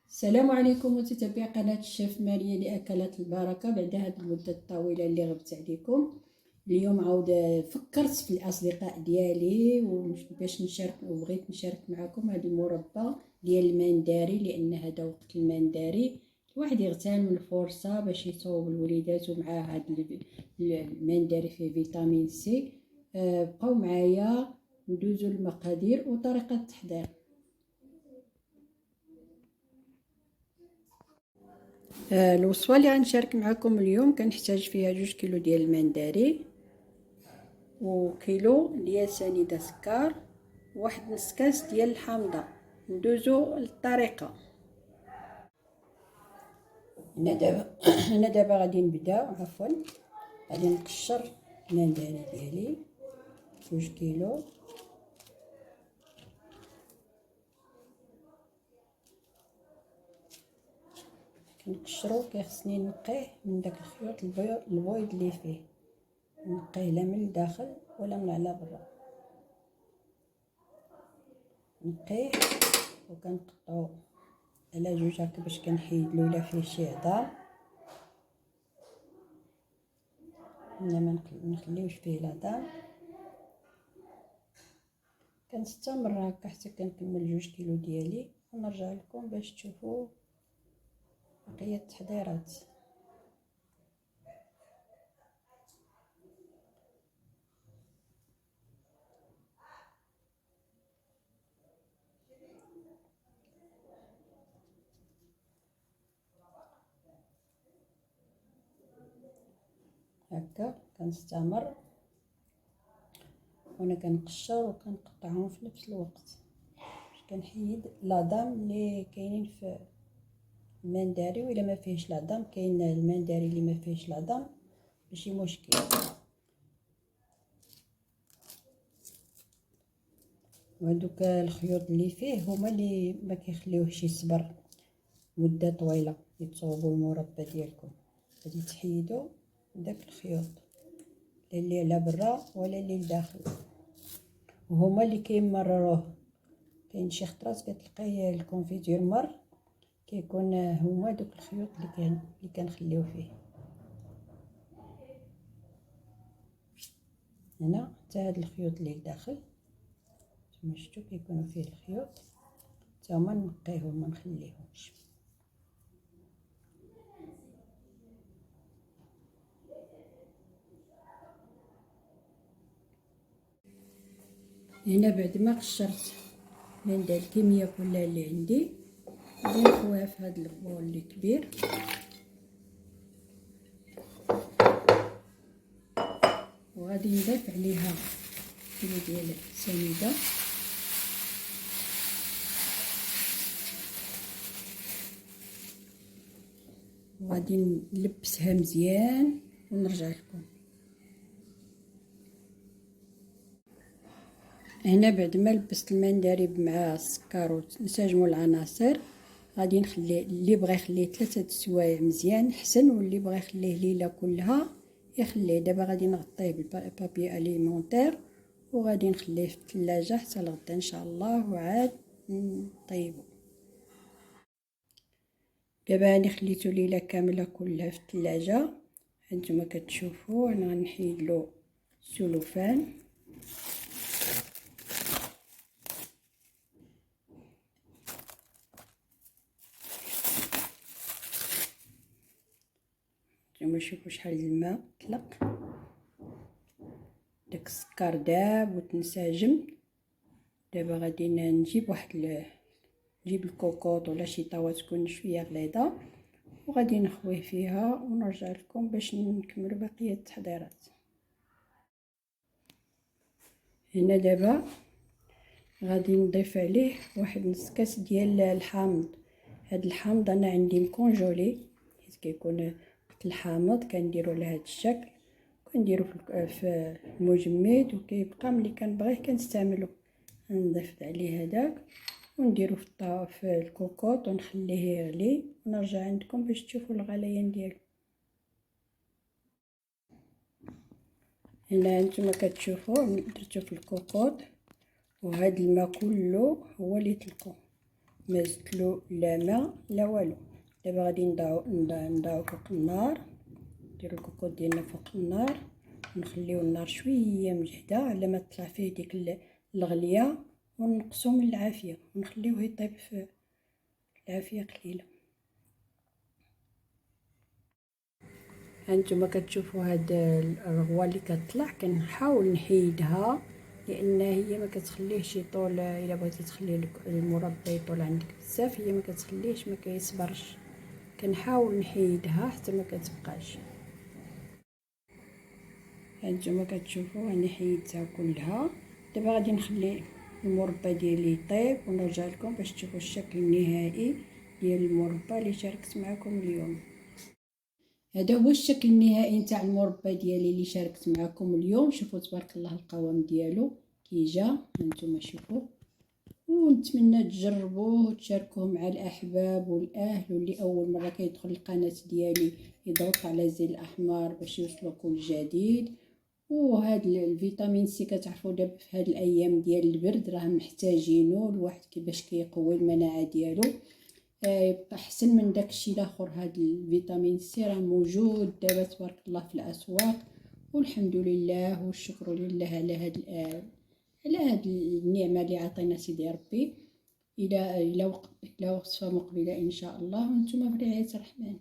السلام عليكم متابعي قناة الشيف ماريا لأكلات البركة. بعد هذه المدة الطويلة اللي غبت عليكم، اليوم عاود فكرت في الأصدقاء ديالي باش نشارك، وبغيت نشارك معكم هذا المربى ديال المنداري، لأن هذا وقت المنداري الواحد يغتنم الفرصة باش يصوب الوليدات ومعاه هذا المنداري فيه فيتامين سي. بقاو معايا ندوزو المقادير وطريقة التحضير. الوصفه اللي غنشارك معكم اليوم كنحتاج فيها 2 كيلو ديال المنداري، وكيلو ديال سنيده سكر، وواحد نص كاس ديال الحامضه. ندوزو للطريقه. انا دابا غادي نبدا. غادي نقشر المنداري ديالي 2 كيلو. كنقشرو، كيخصني نقيه من داك الخيوط البيض اللي فيه، نقيه لا من الداخل ولا من على برا. نقيه وكنقطعو على 2 هكا باش كنحيد الاولى فيه شي عظام، ما نخليوش فيه العظام. كنستمر هكا حتى كنكمل 2 كيلو ديالي، ونرجع لكم باش تشوفوا بقيه التحضيرات. هكا كنستمر وانا كنقشر وكنقطعهم في نفس الوقت باش كنحيد العظام اللي كاينين في المنداري، والا ما فيهش العظام كاين المنداري اللي ما فيهش العظام ماشي مشكل. وهذوك الخيوط اللي فيه هما اللي ما كيخليوهش يصبر مده طويله يتصوبوا المربى ديالكم. غادي تحيدوا داك الخيوط، لا اللي على برا ولا اللي لداخل، وهما اللي كيمرروه. كاين شي خطرات كتلقاي الكونفيتير مر، كيكون هما دوك الخيوط اللي كنخليو فيه. هنا حتى هاد الخيوط اللي لداخل كما شفتوا كيكونوا فيه الخيوط، حتى هما نقيهم ما نخليهمش. هنا بعد ما قشرت من الكميه كلها اللي عندي، غادي نخويها في هذا البول اللي كبير، وغادي نضيف عليها كيلو ديال السنيده، وغادي نلبسها مزيان ونرجع لكم. هنا بعد ما لبست المنداري مع السكر ونسجموا العناصر، غادي نخلي اللي بغى يخليه 3 سوايع مزيان حسن، واللي بغى يخليه ليله كلها يخليه. دابا غادي نغطيه بالبابي اليمونتير وغادي نخليه في الثلاجه حتى لغدا ان شاء الله، وعاد نطيبو. دابا راني خليته ليله كامله كلها في الثلاجه. هانتوما كتشوفوا انا غنحيد له السلوفان. نتوما شوفوا شحال الماء طلق، داك السكر داب وتنسجم. دابا غادي نجيب نجيب الكوكوط ولا شي طاوه تكون شويه غليظه، وغادي نخويه فيها ونرجع لكم باش نكملوا بقيه التحضيرات. هنا دابا غادي نضيف عليه واحد نص كاس ديال الحامض. هاد الحامض انا عندي مكونجولي، حيت كيكون وقت الحامض كنديرو على هاد الشكل، كنديرو في المجمد وكيبقى ملي كنبغيه كنستعملو. نضيف عليه هداك ونديرو في الكوكوط ونخليه يغلي، ونرجع عندكم باش تشوفوا الغليان ديالو. هنا نتوما كتشوفوا درتو في الكوكوط، وهاد الماء كله هو اللي طلقو. ما زدتلو لا ماء لا والو. دابا غادي نضعو فوق النار، نديرو الكوكوط ديالنا فوق النار، نخليو النار شويه مجهده على ما تطلع فيه ديك الغليه، ونقصو من العافيه ونخليوه يطيب في العافيه قليله. هانتوما كتشوفوا هاد الرغوه اللي كتطلع، كنحاول نحيدها لان هي ما كتخليهش يطول. الا بغيتي تخلي المربى يطول عندك بزاف هي ما كتخليهش، ما كيصبرش. كنحاول نحيدها حتى ما كتبقاش. هانتوما كتشوفوا انا حيدتها كلها. دابا غادي نخلي المربى ديالي يطيب ونرجع لكم باش تشوفوا الشكل النهائي ديال المربى اللي شاركت معكم اليوم. هذا هو الشكل النهائي نتاع المربى ديالي اللي شاركت معكم اليوم. شوفوا تبارك الله القوام ديالو كي جا، هانتوما شوفوا. ونتمنى تجربوه وتشاركوه مع الاحباب والاهل، واللي اول مره كيدخل القناه ديالي يضغط على زر الاحمر باش يوصلوا كل جديد. وهذا الفيتامين سي كتعرفوا دابا في هذه الايام ديال البرد راه محتاجينه الواحد كيفاش كيقوي المناعه ديالو. يبقى احسن من داكشي الاخر. هذا الفيتامين سي راه موجود دابا تبارك الله في الاسواق، والحمد لله والشكر لله على هاد النعمه اللي عطينا سيدي ربي. الى وصفه مقبله ان شاء الله، وانتم في رعايه الرحمن.